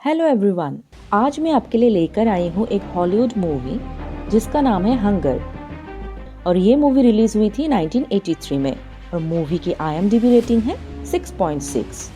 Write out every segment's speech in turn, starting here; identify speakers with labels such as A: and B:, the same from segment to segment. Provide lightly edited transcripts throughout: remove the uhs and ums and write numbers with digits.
A: Hello everyone, आज मैं आपके लिए लेकर आई हूँ एक हॉलीवुड मूवी जिसका नाम है हंगर। और ये मूवी रिलीज हुई थी 1983 में और मूवी की IMDb रेटिंग है 6.6।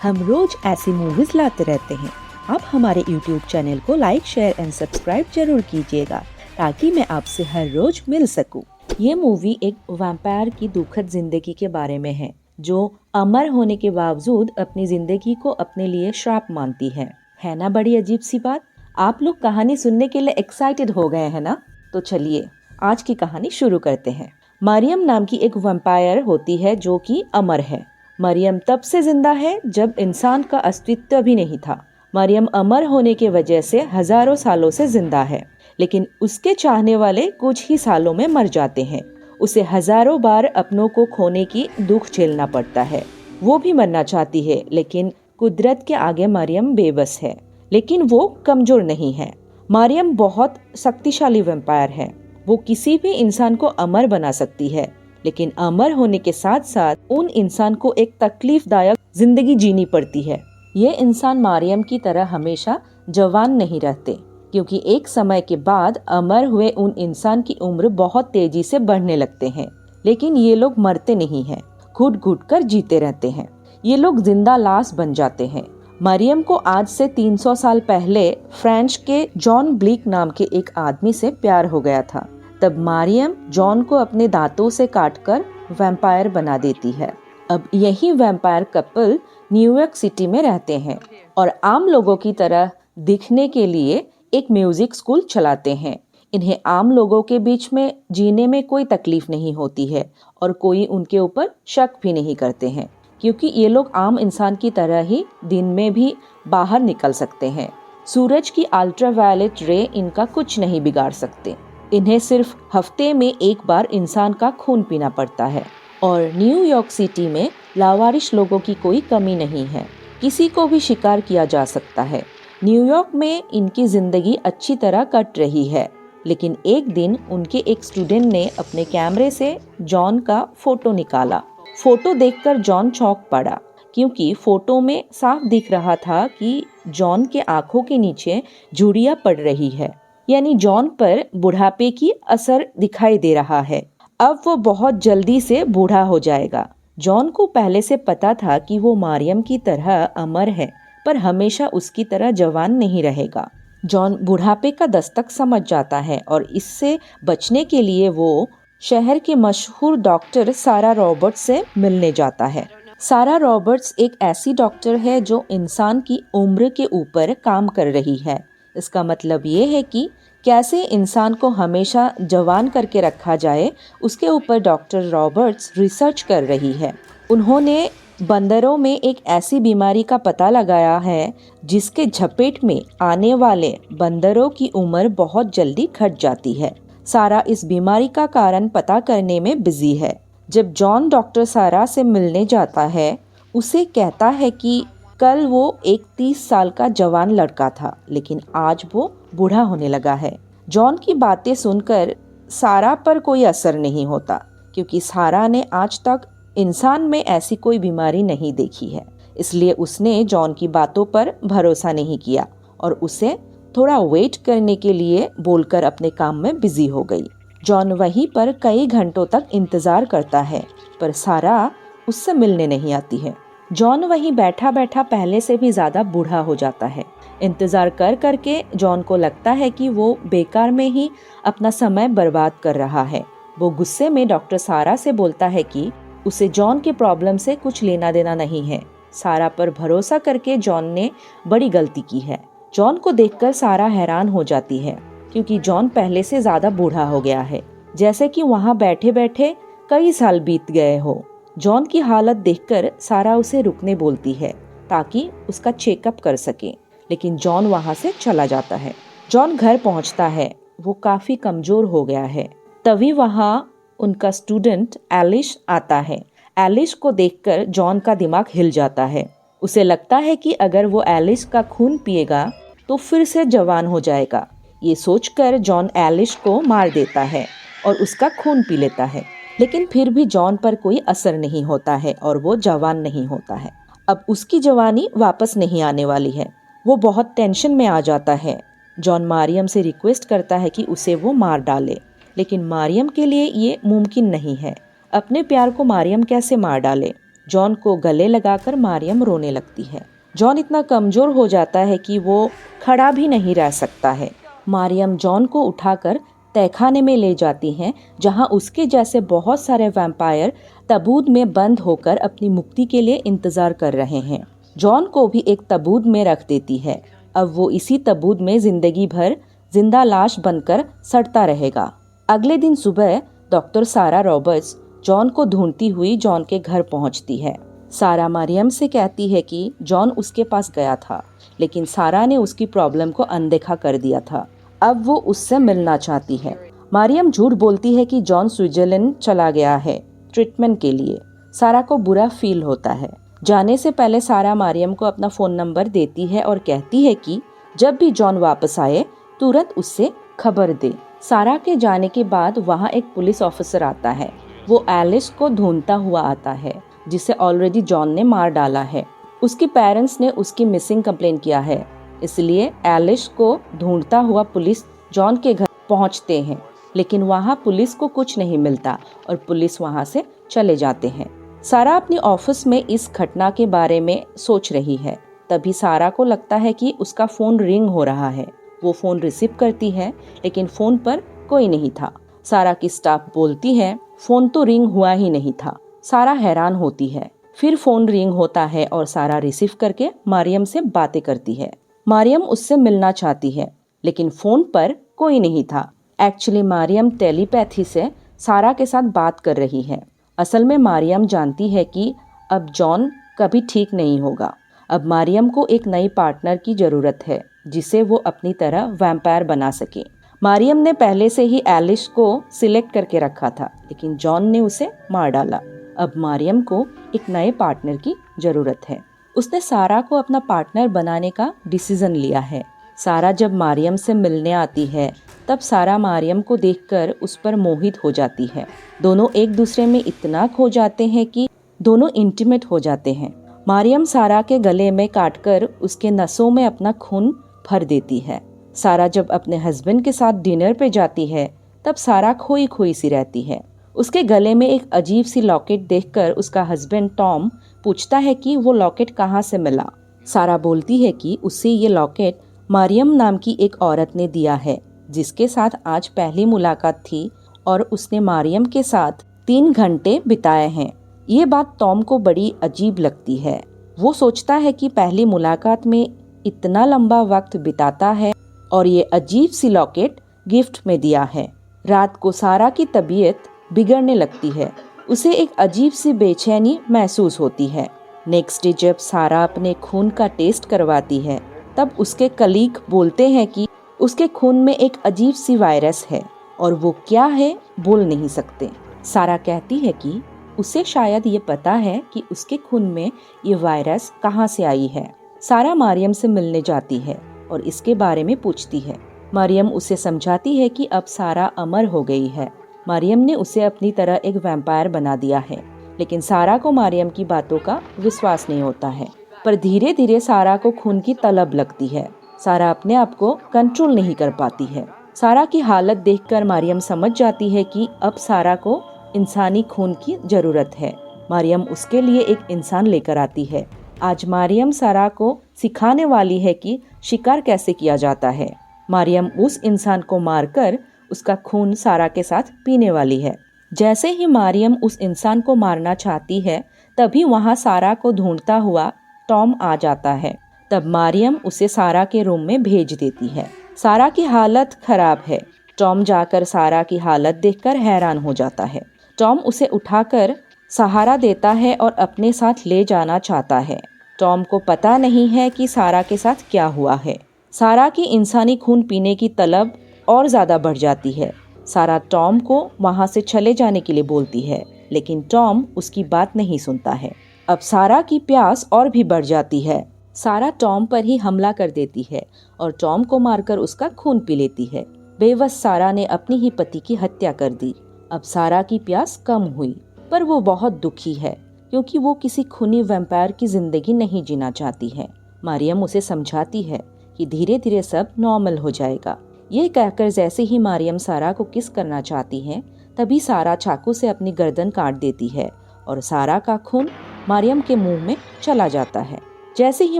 A: हम रोज ऐसी मूवीज लाते रहते हैं। आप हमारे YouTube चैनल को लाइक, शेयर एंड सब्सक्राइब जरूर कीजिएगा ताकि मैं आपसे हर रोज मिल सकूं। ये मूवी एक वैम्पायर की दुखद जिंदगी के बारे में है जो अमर होने के बावजूद अपनी जिंदगी को अपने लिए श्राप मानती है ना बड़ी अजीब सी बात। आप लोग कहानी सुनने के लिए एक्साइटेड हो गए हैं ना? तो चलिए आज की कहानी शुरू करते हैं। मरियम नाम की एक वैम्पायर होती है जो कि अमर है। मरियम तब से जिंदा है जब इंसान का अस्तित्व भी नहीं था। मरियम अमर होने के वजह से हजारों सालों से जिंदा है, लेकिन उसके चाहने वाले कुछ ही सालों में मर जाते हैं। उसे हजारों बार अपनों को खोने की दुख झेलना पड़ता है। वो भी मरना चाहती है, लेकिन कुदरत के आगे मरियम बेबस है। लेकिन वो कमजोर नहीं है। मरियम बहुत शक्तिशाली वैम्पायर है। वो किसी भी इंसान को अमर बना सकती है, लेकिन अमर होने के साथ साथ उन इंसान को एक तकलीफदायक जिंदगी जीनी पड़ती है। ये इंसान मरियम की तरह हमेशा जवान नहीं रहते, क्योंकि एक समय के बाद अमर हुए उन इंसान की उम्र बहुत तेजी से बढ़ने लगते हैं। लेकिन ये लोग मरते नहीं हैं, घुट घुट कर जीते रहते हैं। ये लोग जिंदा लाश बन जाते हैं। मरियम को आज से 300 साल पहले फ्रेंच के जॉन ब्लीक नाम के एक आदमी से प्यार हो गया था। तब मरियम जॉन को अपने दांतों से काटकर वैम्पायर बना देती है। अब यही वैम्पायर कपल न्यूयॉर्क सिटी में रहते हैं और आम लोगों की तरह दिखने के लिए एक म्यूजिक स्कूल चलाते हैं। इन्हें आम लोगों के बीच में जीने में कोई तकलीफ नहीं होती है और कोई उनके ऊपर शक भी नहीं करते हैं, क्योंकि ये लोग आम इंसान की तरह ही दिन में भी बाहर निकल सकते हैं। सूरज की अल्ट्रावायलेट रे इनका कुछ नहीं बिगाड़ सकते। इन्हें सिर्फ हफ्ते में एक बार इंसान का खून पीना पड़ता है। और न्यूयॉर्क सिटी में लावारिश लोगों की कोई कमी नहीं है। किसी को भी शिकार किया जा सकता है। न्यूयॉर्क में इनकी जिंदगी अच्छी तरह कट रही है, लेकिन एक दिन उनके एक स्टूडेंट ने अपने कैमरे से जॉन का फोटो निकाला। फोटो देखकर जॉन चौंक पड़ा, क्योंकि फोटो में साफ दिख रहा था कि जॉन के आंखों के नीचे झुर्रियां पड़ रही है, यानी जॉन पर बुढ़ापे की असर दिखाई दे रहा है। अब वो बहुत जल्दी से बूढ़ा हो जाएगा। जॉन को पहले से पता था कि वो मरियम की तरह अमर है, पर हमेशा उसकी तरह जवान नहीं रहेगा। जॉन बुढ़ापे का दस्तक समझ जाता है और इससे बचने के लिए वो शहर के मशहूर डॉक्टर सारा रॉबर्ट्स से मिलने जाता है। सारा रॉबर्ट्स एक ऐसी डॉक्टर है जो इंसान की उम्र के ऊपर काम कर रही है। इसका मतलब ये है कि कैसे इंसान को हमेशा जवान करके रखा जाए, उसके ऊपर डॉक्टर रॉबर्ट्स रिसर्च कर रही है। उन्होंने बंदरों में एक ऐसी बीमारी का पता लगाया है जिसके झपेट में आने वाले बंदरों की उम्र बहुत जल्दी घट जाती है। सारा इस बीमारी का कारण पता करने में बिजी है। जब जॉन डॉक्टर सारा से मिलने जाता है, उसे कहता है कि कल वो एक 30 साल का जवान लड़का था, लेकिन आज वो बूढ़ा होने लगा है। जॉन की बातें सुनकर सारा पर कोई असर नहीं होता, क्योंकि सारा ने आज तक इंसान में ऐसी कोई बीमारी नहीं देखी है। इसलिए उसने जॉन की बातों पर भरोसा नहीं किया और उसे थोड़ा वेट करने के लिए बोलकर अपने काम में बिजी हो गई। जॉन वहीं पर कई घंटों तक इंतजार करता है, पर सारा उससे मिलने नहीं आती है। जॉन वहीं बैठा बैठा पहले से भी ज्यादा बूढ़ा हो जाता है। इंतजार कर करके जॉन को लगता है कि वो बेकार में ही अपना समय बर्बाद कर रहा है। वो गुस्से में डॉक्टर सारा से बोलता है कि उसे जॉन के प्रॉब्लम से कुछ लेना देना नहीं है। सारा पर भरोसा करके जॉन ने बड़ी गलती की है। जॉन को देखकर सारा हैरान हो जाती है, क्योंकि जॉन पहले से ज्यादा बूढ़ा हो गया है, जैसे कि वहाँ बैठे बैठे कई साल बीत गए हो। जॉन की हालत देखकर सारा उसे रुकने बोलती है ताकि उसका चेकअप कर सके, लेकिन जॉन वहाँ से चला जाता है। जॉन घर पहुँचता है, वो काफी कमजोर हो गया है। तभी वहाँ उनका स्टूडेंट एलिश आता है। एलिश को देखकर जॉन का दिमाग हिल जाता है। उसे लगता है कि अगर वो एलिश का खून पिएगा तो फिर से जवान हो जाएगा, ये सोचकर जॉन एलिश को मार देता है और उसका खून पी लेता है, लेकिन फिर भी जॉन पर कोई असर नहीं होता है और वो जवान नहीं होता है। अब उसकी जवानी वापस नहीं आने वाली है। वो बहुत टेंशन में आ जाता है। जॉन मारियम से रिक्वेस्ट करता है कि उसे वो मार डाले, लेकिन मारियम के लिए ये मुमकिन नहीं है। अपने प्यार को मारियम कैसे मार डाले? जॉन को गले लगाकर मारियम रोने लगती है। जॉन इतना कमजोर हो जाता है कि वो खड़ा भी नहीं रह सकता है। मारियम जॉन को उठाकर तहखाने में ले जाती हैं, जहां उसके जैसे बहुत सारे वैम्पायर तबूत में बंद होकर अपनी मुक्ति के लिए इंतजार कर रहे हैं। जॉन को भी एक तबूत में रख देती है। अब वो इसी तबूत में जिंदगी भर जिंदा लाश बनकर सड़ता रहेगा। अगले दिन सुबह डॉक्टर सारा रॉबर्ट्स जॉन को ढूंढती हुई जॉन के घर पहुंचती है। सारा मारियम से कहती है कि जॉन उसके पास गया था, लेकिन सारा ने उसकी प्रॉब्लम को अनदेखा कर दिया था। अब वो उससे मिलना चाहती है। मारियम झूठ बोलती है कि जॉन स्विट्जरलैंड चला गया है ट्रीटमेंट के लिए। सारा को बुरा फील होता है। जाने से पहले सारा मारियम को अपना फ़ोन नंबर देती है और कहती है कि जब भी जॉन वापस आए तुरंत उससे खबर दे। सारा के जाने के बाद वहाँ एक पुलिस ऑफिसर आता है। वो एलिस को ढूंढता हुआ आता है, जिसे ऑलरेडी जॉन ने मार डाला है। उसके पेरेंट्स ने उसकी मिसिंग कंप्लेन किया है, इसलिए एलिस को ढूंढता हुआ पुलिस जॉन के घर पहुंचते हैं, लेकिन वहां पुलिस को कुछ नहीं मिलता और पुलिस वहां से चले जाते हैं। सारा अपनी ऑफिस में इस घटना के बारे में सोच रही है। तभी सारा को लगता है कि उसका फोन रिंग हो रहा है। वो फोन रिसीव करती है, लेकिन फोन पर कोई नहीं था। सारा की स्टाफ बोलती है फोन तो रिंग हुआ ही नहीं था। सारा हैरान होती है। फिर फोन रिंग होता है और सारा रिसीव करके मारियम से बातें करती है। मारियम उससे मिलना चाहती है, लेकिन फोन पर कोई नहीं था। एक्चुअली मारियम टेलीपैथी से सारा के साथ बात कर रही है। असल में मारियम जानती है कि अब जॉन कभी ठीक नहीं होगा। अब मारियम को एक नई पार्टनर की जरूरत है, जिसे वो अपनी तरह वैम्पायर बना सके। मारियम ने पहले से ही एलिस को सिलेक्ट करके रखा था, लेकिन जॉन ने उसे मार डाला। अब मारियम को एक नए पार्टनर की जरूरत है। उसने सारा को अपना पार्टनर बनाने का डिसीजन लिया है। सारा जब मारियम से मिलने आती है, तब सारा मारियम को देखकर उस पर मोहित हो जाती है। दोनों एक दूसरे में इतना खो जाते हैं कि दोनों इंटीमेट हो जाते हैं। मारियम सारा के गले में काटकर उसके नसों में अपना खून भर देती है। सारा जब अपने हस्बैंड के साथ डिनर पे जाती है, तब सारा खोई खोई सी रहती है। उसके गले में एक अजीब सी लॉकेट देखकर उसका हस्बैंड टॉम पूछता है कि वो लॉकेट कहाँ से मिला। सारा बोलती है कि उसे ये लॉकेट मारियम नाम की एक औरत ने दिया है, जिसके साथ आज पहली मुलाकात थी और उसने मारियम के साथ 3 घंटे बिताए हैं। ये बात टॉम को बड़ी अजीब लगती है। वो सोचता है कि पहली मुलाकात में इतना लंबा वक्त बिताता है और ये अजीब सी लॉकेट गिफ्ट में दिया है। रात को सारा की तबीयत बिगड़ने लगती है। उसे एक अजीब सी बेचैनी महसूस होती है। नेक्स्ट डे जब सारा अपने खून का टेस्ट करवाती है, तब उसके कलीग बोलते हैं कि उसके खून में एक अजीब सी वायरस है और वो क्या है बोल नहीं सकते। सारा कहती है कि उसे शायद ये पता है कि उसके खून में ये वायरस कहाँ से आई है। सारा मारियम से मिलने जाती है और इसके बारे में पूछती है। मारियम उसे समझाती है कि अब सारा अमर हो गई है। मारियम ने उसे अपनी तरह एक वैम्पायर बना दिया है, लेकिन सारा को मारियम की बातों का विश्वास नहीं होता है। पर धीरे धीरे सारा को खून की तलब लगती है। सारा अपने आप को कंट्रोल नहीं कर पाती है। सारा की हालत देखकर मारियम समझ जाती है कि अब सारा को इंसानी खून की जरूरत है। मारियम उसके लिए एक इंसान लेकर आती है। आज मारियम सारा को सिखाने वाली है कि शिकार कैसे किया जाता है। मारियम उस इंसान को मारकर उसका खून सारा के साथ पीने वाली है। जैसे ही मारियम उस इंसान को मारना चाहती है, तभी वहाँ सारा को ढूंढता हुआ टॉम आ जाता है। तब मारियम उसे सारा के रूम में भेज देती है। सारा की हालत खराब है। टॉम जाकर सारा की हालत देखकर हैरान हो जाता है। टॉम उसे उठाकर सहारा देता है और अपने साथ ले जाना चाहता है। टॉम को पता नहीं है कि सारा के साथ क्या हुआ है। सारा की इंसानी खून पीने की तलब और ज़्यादा बढ़ जाती है। सारा टॉम को वहाँ से चले जाने के लिए बोलती है, लेकिन टॉम उसकी बात नहीं सुनता है। अब सारा की प्यास और भी बढ़ जाती है। सारा टॉम पर ही हमला कर देती है और टॉम को मारकर उसका खून पी लेती है। बेबस सारा ने अपनी ही पति की हत्या कर दी। अब सारा की प्यास कम हुई, पर वो बहुत दुखी है क्योंकि वो किसी खूनी वैम्पायर की जिंदगी नहीं जीना चाहती है। मरियम उसे समझाती है कि धीरे धीरे सब नॉर्मल हो जाएगा। ये कहकर जैसे ही मरियम सारा को किस करना चाहती है, तभी सारा चाकू से अपनी गर्दन काट देती है और सारा का खून मरियम के मुंह में चला जाता है। जैसे ही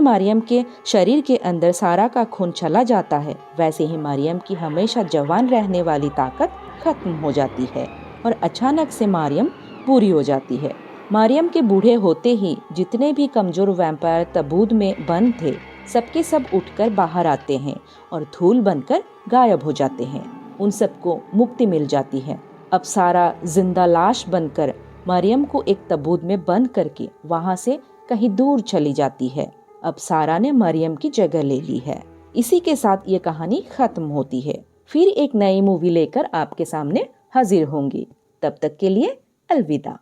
A: मरियम के शरीर के अंदर सारा का खून चला जाता है, वैसे ही मरियम की हमेशा जवान रहने वाली ताकत खत्म हो जाती है और अचानक से मरियम पूरी हो जाती है। मरियम के बूढ़े होते ही जितने भी कमजोर वैम्पायर तबूत में बंद थे, सबके सब उठकर बाहर आते हैं और धूल बनकर गायब हो जाते हैं। उन सबको मुक्ति मिल जाती है। अब सारा जिंदा लाश बनकर मरियम को एक तबूत में बंद करके वहां से कहीं दूर चली जाती है। अब सारा ने मरियम की जगह ले ली है। इसी के साथ ये कहानी खत्म होती है। फिर एक नई मूवी लेकर आपके सामने हाजिर होंगी। तब तक के लिए अलविदा।